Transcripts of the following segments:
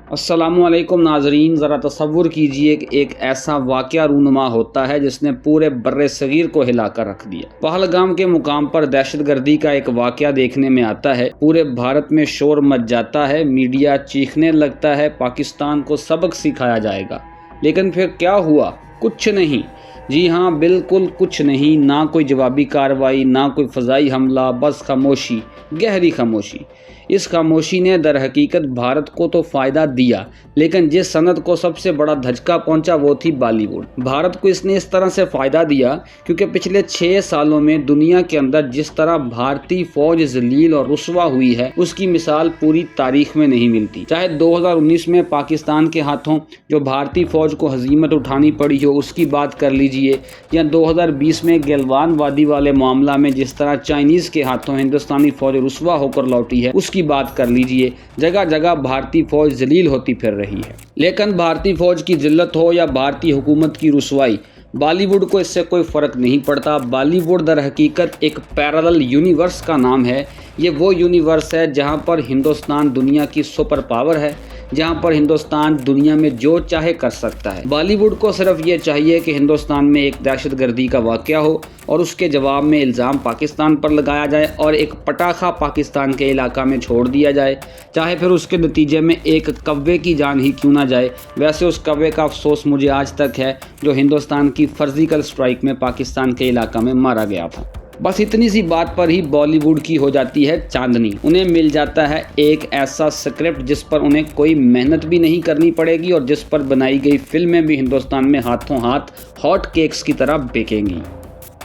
अस्सलामु अलैकुम नाजरीन, ज़रा तसव्वुर कीजिए कि एक ऐसा वाक़या रूनुमा होता है जिसने पूरे बर्रे सगीर को हिला कर रख दिया। पहलगाम के मुकाम पर दहशतगर्दी का एक वाक़या देखने में आता है। पूरे भारत में शोर मच जाता है, मीडिया चीखने लगता है, पाकिस्तान को सबक सिखाया जाएगा। लेकिन फिर क्या हुआ? कुछ नहीं। जी हाँ, बिल्कुल कुछ नहीं। ना कोई जवाबी कार्रवाई, ना कोई फ़ज़ाई हमला, बस खामोशी, गहरी खामोशी। इस खामोशी ने दर हकीकत भारत को तो फ़ायदा दिया, लेकिन जिस सनत को सबसे बड़ा धचका पहुंचा वो थी बॉलीवुड। भारत को इसने इस तरह से फ़ायदा दिया क्योंकि पिछले 6 सालों में दुनिया के अंदर जिस तरह भारतीय फ़ौज जलील और रुस्वा हुई है, उसकी मिसाल पूरी तारीख में नहीं मिलती। चाहे 2019 में पाकिस्तान के हाथों जो भारतीय फ़ौज को हज़ीमत उठानी पड़ी हो उसकी बात कर लीजिए, या 2020 में गलवान वादी वाले मामला में जिस तरह चाइनीज़ के हाथों हिंदुस्तानी फ़ौज रुस्वा होकर लौटी है उसकी बात कर लीजिए। जगह जगह भारतीय फ़ौज जलील होती फिर रही है। लेकिन भारतीय फ़ौज की जिल्लत हो या भारतीय हुकूमत की रुसवाई, बॉलीवुड को इससे कोई फ़र्क नहीं पड़ता। बॉलीवुड दर हकीकत एक पैरेलल यूनिवर्स का नाम है। ये वो यूनिवर्स है जहाँ पर हिंदुस्तान दुनिया की सुपर पावर है, जहाँ पर हिंदुस्तान दुनिया में जो चाहे कर सकता है। बॉलीवुड को सिर्फ ये चाहिए कि हिंदुस्तान में एक दहशतगर्दी का वाक़या हो और उसके जवाब में इल्ज़ाम पाकिस्तान पर लगाया जाए और एक पटाखा पाकिस्तान के इलाका में छोड़ दिया जाए, चाहे फिर उसके नतीजे में एक कव्वे की जान ही क्यों ना जाए। वैसे उस कव्वे का अफसोस मुझे आज तक है जो हिंदुस्तान की सर्जिकल स्ट्राइक में पाकिस्तान के इलाका में मारा गया था। बस इतनी सी बात पर ही बॉलीवुड की हो जाती है चांदनी। उन्हें मिल जाता है एक ऐसा स्क्रिप्ट जिस पर उन्हें कोई मेहनत भी नहीं करनी पड़ेगी और जिस पर बनाई गई फिल्में भी हिंदुस्तान में हाथों हाथ हॉट केक्स की तरह बिकेंगी।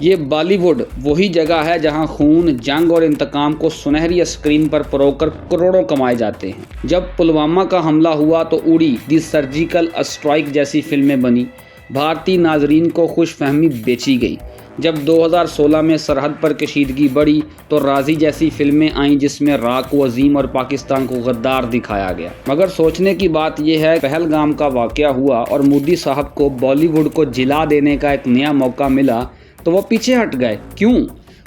ये बॉलीवुड वही जगह है जहां खून, जंग और इंतकाम को सुनहरी स्क्रीन पर परोकर करोड़ों कमाए जाते हैं। जब पुलवामा का हमला हुआ तो उड़ी दी सर्जिकल स्ट्राइक जैसी फिल्में बनी, भारतीय नाजरीन को खुशफहमी बेची गई। जब 2016 में सरहद पर कशीदगी बढ़ी तो राजी जैसी फिल्में आईं जिसमें राक को अजीम और पाकिस्तान को गद्दार दिखाया गया। मगर सोचने की बात यह है, पहलगाम का वाक़या हुआ और मोदी साहब को बॉलीवुड को जिला देने का एक नया मौका मिला तो वो पीछे हट गए। क्यों?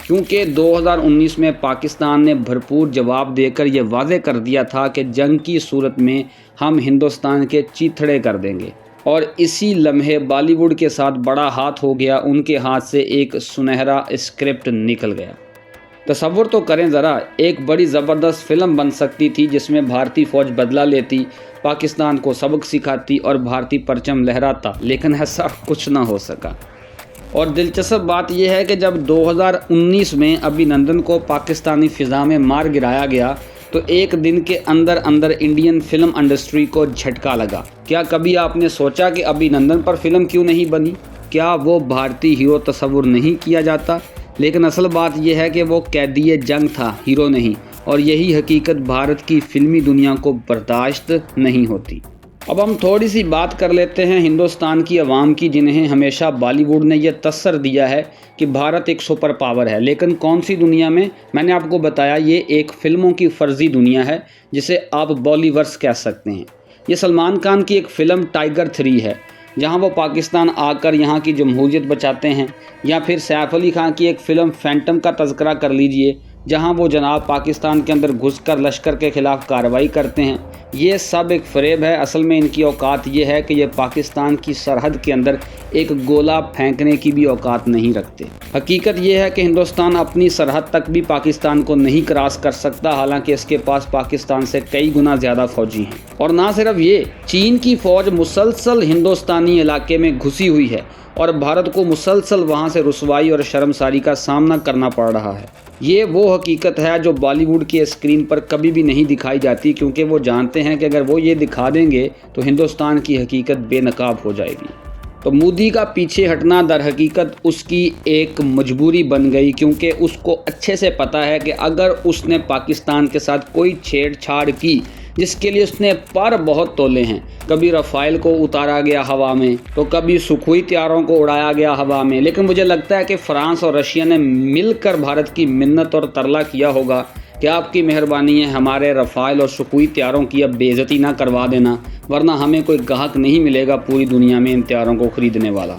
क्योंकि 2019 में पाकिस्तान ने भरपूर जवाब देकर ये वाज़े कर दिया था कि जंग की सूरत में हम हिंदुस्तान के चीथड़े कर देंगे, और इसी लम्हे बॉलीवुड के साथ बड़ा हाथ हो गया। उनके हाथ से एक सुनहरा स्क्रिप्ट निकल गया। तसव्वुर तो करें ज़रा, एक बड़ी ज़बरदस्त फिल्म बन सकती थी जिसमें भारतीय फ़ौज बदला लेती, पाकिस्तान को सबक सिखाती और भारतीय परचम लहराता, लेकिन ऐसा कुछ ना हो सका। और दिलचस्प बात यह है कि जब 2019 में अभिनंदन को पाकिस्तानी फ़िज़ा में मार गिराया गया तो एक दिन के अंदर अंदर इंडियन फिल्म इंडस्ट्री को झटका लगा। क्या कभी आपने सोचा कि अभिनंदन पर फिल्म क्यों नहीं बनी? क्या वो भारतीय हीरो तस्वुर नहीं किया जाता? लेकिन असल बात यह है कि वो कैदी जंग था, हीरो नहीं, और यही हकीकत भारत की फिल्मी दुनिया को बर्दाश्त नहीं होती। अब हम थोड़ी सी बात कर लेते हैं हिंदुस्तान की आवाम की, जिन्हें हमेशा बॉलीवुड ने यह तसर दिया है कि भारत एक सुपर पावर है। लेकिन कौन सी दुनिया में? मैंने आपको बताया, ये एक फ़िल्मों की फ़र्जी दुनिया है जिसे आप बॉलीवर्स कह सकते हैं। ये सलमान खान की एक फ़िल्म टाइगर 3 है जहां वो पाकिस्तान आकर यहाँ की जमहूरियत बचाते हैं, या फिर सैफ अली खान की एक फ़िल्म फैंटम का तज़किरा कर लीजिए जहां वो जनाब पाकिस्तान के अंदर घुसकर लश्कर के ख़िलाफ़ कार्रवाई करते हैं। ये सब एक फ़रेब है। असल में इनकी औकात ये है कि ये पाकिस्तान की सरहद के अंदर एक गोला फेंकने की भी औकात नहीं रखते। हकीकत ये है कि हिंदुस्तान अपनी सरहद तक भी पाकिस्तान को नहीं क्रॉस कर सकता, हालांकि इसके पास पाकिस्तान से कई गुना ज़्यादा फ़ौजी हैं। और ना सिर्फ ये, चीन की फ़ौज मुसलसल हिंदुस्तानी इलाके में घुसी हुई है और भारत को मुसलसल वहाँ से रुसवाई और शर्मसारी का सामना करना पड़ रहा है। ये वो हकीकत है जो बॉलीवुड की स्क्रीन पर कभी भी नहीं दिखाई जाती, क्योंकि वो जानते हैं कि अगर वो ये दिखा देंगे तो हिंदुस्तान की हकीकत बेनकाब हो जाएगी। तो मोदी का पीछे हटना दर हकीकत उसकी एक मजबूरी बन गई, क्योंकि उसको अच्छे से पता है कि अगर उसने पाकिस्तान के साथ कोई छेड़छाड़ की जिसके लिए उसने पर बहुत तोले हैं, कभी रफ़ाइल को उतारा गया हवा में तो कभी सुखोई तैयारों को उड़ाया गया हवा में, लेकिन मुझे लगता है कि फ़्रांस और रशिया ने मिलकर भारत की मिन्नत और तरला किया होगा कि आपकी मेहरबानी है, हमारे रफ़ाइल और सुखोई तैयारों की अब बेइज्जती ना करवा देना, वरना हमें कोई ग्राहक नहीं मिलेगा पूरी दुनिया में इन तैयारों को ख़रीदने वाला।